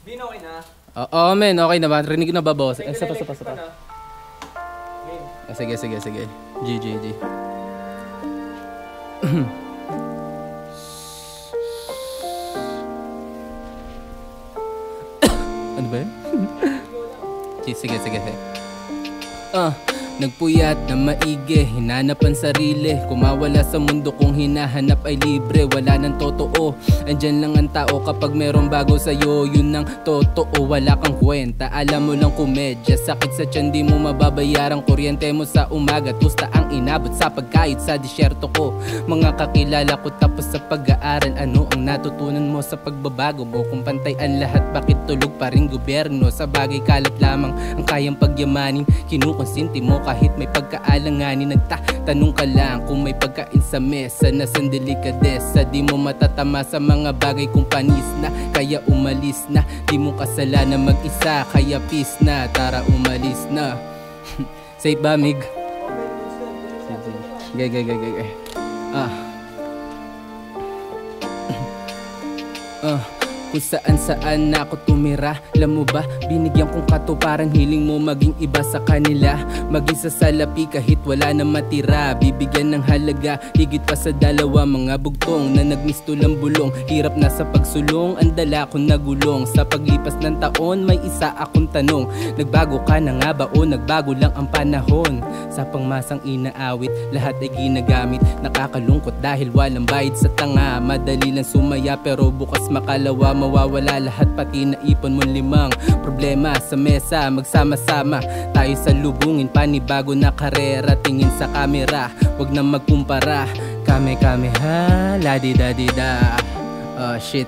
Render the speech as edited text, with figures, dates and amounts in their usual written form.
Din okay na? Oo, men, okay na ba? Rinig na ba, boss? May Sapa. Game. Sige. G. Ano ba yun? Sige. Nagpuyat na maigi, hinanap ang sarili. Kumawala sa mundo kung hinahanap ay libre. Wala nang totoo, andyan lang ang tao. Kapag merong bago sa'yo, yun ang totoo. Wala kang kwenta, alam mo lang komedya. Sakit sa tiyan, di mo mababayarang kuryente mo sa umaga. Tusta ang inabot sa pagkayod sa disyerto ko. Mga kakilala ko tapos sa pag-aaral. Ano ang natutunan mo sa pagbabago mo? Kung pantay ang lahat, bakit tulog pa rin gobyerno? Sa bagay kalat lamang ang kayang pagyamanin. Kinukonsinti mo kahit may pagkaalanganin. Nagtatanong ka lang kung may pagkain sa mesa. Nasaan delikadesa? Di mo matatama sa mga bagay kung panis na. Kaya umalis na, di mo kasalanan mag-isa. Kaya peace na, tara umalis na. Safe ba, Mig? Gay. Kung saan na ako tumira. Alam mo ba, binigyan kong katuparan. Hiling mo maging iba sa kanila. Maging sa salapi kahit wala na matira. Bibigyan ng halaga, higit pa sa dalawa. Mga bugtong na nagmisto lang bulong. Hirap na sa pagsulong, ang dala ko nagulong. Sa paglipas ng taon, may isa akong tanong. Nagbago ka na nga ba o nagbago lang ang panahon? Sa pangmasang inaawit, lahat ay ginagamit. Nakakalungkot dahil walang bayad sa tanga. Madali lang sumaya pero bukas makalawa. Mawawala lahat pati naipon mong limang problema sa mesa. Magsama-sama tayo sa lubungin, panibago na karera. Tingin sa kamera, wag na magkumpara. Kame ha, ladi-da-di-da. Oh shit.